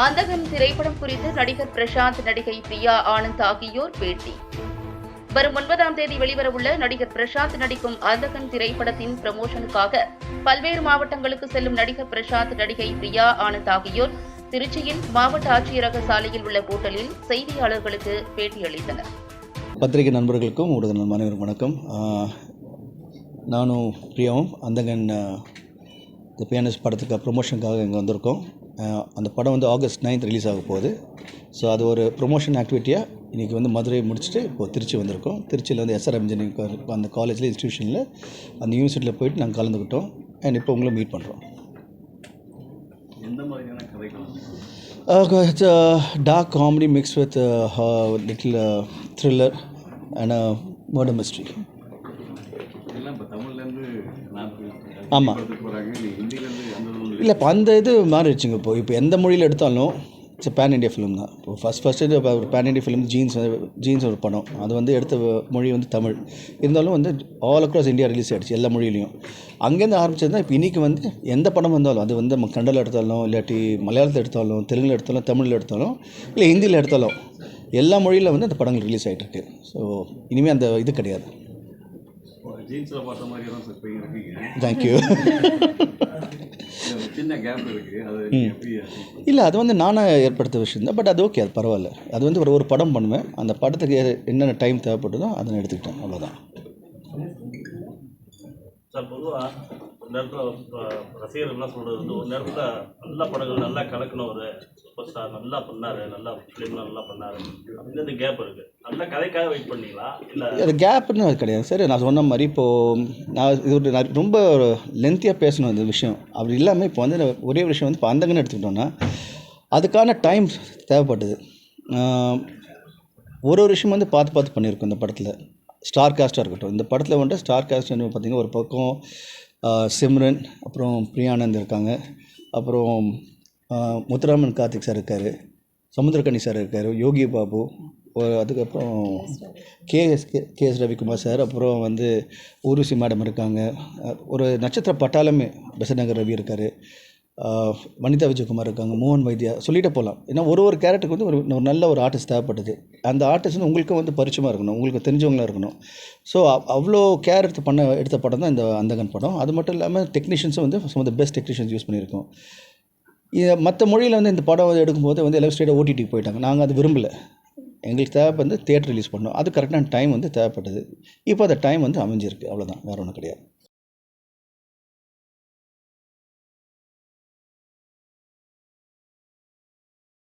அந்தகன் திரைப்படம் குறித்து நடிகர் பிரசாந்த், நடிகை பிரியா ஆனந்த் ஆகியோர் பேட்டி. வரும் 9ஆம் தேதி வெளிவரவுள்ள நடிகர் பிரசாந்த் நடிக்கும் அந்தகன் திரைப்படத்தின் ப்ரமோஷனுக்காக பல்வேறு மாவட்டங்களுக்கு செல்லும் நடிகர் பிரசாந்த், நடிகை பிரியா ஆனந்த் ஆகியோர் திருச்சியில் மாவட்ட ஆட்சியரக சாலையில் உள்ள ஹோட்டலில் செய்தியாளர்களுக்கு பேட்டியளித்தனர். பத்திரிகை நண்பர்களுக்கும் ஊடக அனைவருக்கும் வணக்கம். நானும் பிரியாவும் அந்தகன் தி பியானிஸ்ட் படத்துக்கு ப்ரொமோஷனுக்காக இங்கே வந்திருக்கோம். அந்த படம் வந்து ஆகஸ்ட் 9th ரிலீஸ் ஆக போகுது. ஸோ அது ஒரு ப்ரொமோஷன் ஆக்டிவிட்டியாக இன்றைக்கி வந்து மதுரை முடிச்சுட்டு இப்போது திருச்சி வந்திருக்கோம். திருச்சியில் வந்து SRM இன்ஜினியரிங் அந்த காலேஜில் இன்ஸ்டியூஷனில் அந்த யூனிவர்சிட்டியில் போயிட்டு நாங்கள் கலந்துக்கிட்டோம். அண்ட் இப்போ உங்களை மீட் பண்ணுறோம். எந்த மாதிரியான கதைகள்? It's a dark comedy mixed with a little thriller and a murder mystery. ஆமாம், இல்லை இப்போ அந்த இது மாறிடுச்சுங்க. இப்போ எந்த மொழியில் எடுத்தாலும் இட்ஸ் பேன் இண்டியா ஃபிலிம் தான். இப்போ ஃபஸ்ட்டு ஒரு பேன் இண்டியா ஃபிலிம் ஜீன்ஸ் ஒரு படம், அது வந்து எடுத்த மொழி வந்து தமிழ். இருந்தாலும் வந்து ஆல் அக்ராஸ் இந்தியா ரிலீஸ் ஆகிடுச்சு எல்லா மொழியிலையும். அங்கேருந்து ஆரம்பிச்சது தான். இப்போ இன்றைக்கி வந்து எந்த படம் வந்தாலும், அது வந்து நம்ம கன்னடாவில் எடுத்தாலும், இல்லாட்டி மலையாளத்தில் எடுத்தாலும், தெலுங்கில் எடுத்தாலும், தமிழில் எடுத்தாலும், இல்லை ஹிந்தியில் எடுத்தாலும், எல்லா மொழியில் வந்து அந்த படங்கள் ரிலீஸ் ஆகிட்டுருக்கு. ஸோ இனிமேல் அந்த இது கிடையாது. ஜீன்ஸில் பார்த்த மாதிரி தான் சார் போய் இருக்கீங்க. தேங்க்யூ. சின்ன கேப் இருக்குது, அது எப்படி? இல்லை, அது வந்து நானாக ஏற்படுத்த விஷயம் தான். பட் அது ஓகே, அது பரவாயில்ல. அது வந்து ஒரு படம் பண்ணுவேன், அந்த படத்துக்கு என்னென்ன டைம் தேவைப்படுதோ அதை எடுத்துக்கிட்டேன், அவ்வளோதான். சார், பொதுவாக ஒரு நேரத்தில் ரசிகர்கள்லாம் சொல்கிறது வந்து ஒரு நேரத்தில் நல்ல படங்கள் நல்லா கலக்கணும், ஒரு சூப்பர் ஸ்டார் நல்லா பண்ணார், நல்லா ஃபிலிம்லாம் நல்லா பண்ணார் அப்படின்னு அந்த கேப் இருக்குது. நல்ல கதைக்காக வெயிட் பண்ணிங்களா? இல்லை அது கேப்புன்னு அது கிடையாது. சரி, நான் சொன்ன மாதிரி இப்போது நான் ரொம்ப லென்த்தியாக பேசணும் இந்த விஷயம். அப்படி இல்லாமல் இப்போ வந்து ஒரே விஷயம் வந்து இப்போ அந்தங்கன்னு எடுத்துக்கிட்டோன்னா அதுக்கான டைம் தேவைப்பட்டது. ஒரு விஷயம் வந்து பார்த்து பண்ணியிருக்கோம் இந்த படத்தில். ஸ்டார் காஸ்ட்டாக இருக்கட்டும், இந்த படத்தில் வந்துட்டு ஸ்டார் காஸ்ட் பார்த்திங்கன்னா ஒரு பக்கம் சிம்ரன், அப்புறம் பிரியானந்த் இருக்காங்க, அப்புறம் முத்துராமன் கார்த்திக் சார் இருக்கார், சமுத்திரக்கனி சார் இருக்கார், யோகி பாபு, அதுக்கப்புறம் கேஎஸ் ரவிக்குமார் சார், அப்புறம் வந்து ஊர்வசி மேடம் இருக்காங்க, ஒரு நட்சத்திர பட்டாளமே பெசநகர் ரவி இருக்கார், வனிதா விஜயகுமார் இருக்காங்க, மோகன் வைத்தியா, சொல்லிகிட்டே போகலாம். ஏன்னா ஒரு கேரக்டருக்கு வந்து ஒரு நல்ல ஒரு ஆர்டிஸ்ட் தேவைப்பட்டது. அந்த ஆர்டிஸ்ட் வந்து உங்களுக்கும் வந்து பரிச்சயமாக இருக்கணும், உங்களுக்கு தெரிஞ்சவங்களாக இருக்கணும். ஸோ அவ்வளோ கேர் எடுத்த படம் தான் இந்த அந்தகன் படம். அது மட்டும் இல்லாமல் டெக்னீஷியன்ஸும் வந்து some of the best technicians use பண்ணியிருக்கோம். மற்ற மொழியில் வந்து இந்த படம் வந்து எடுக்கும்போது வந்து எல்லாம் ஸ்ட்ரெயிட்டாக OTT போயிட்டாங்க. நாங்கள் அது விரும்பலை. எங்களுக்கு தேவை வந்து தியேட்டர் ரிலீஸ் பண்ணோம். அது கரெக்டான டைம் வந்து தேவைப்பட்டது. இப்போ அந்த டைம் வந்து அமைஞ்சிருக்கு, அவ்வளோதான், வேறு ஒன்றும் கிடையாது.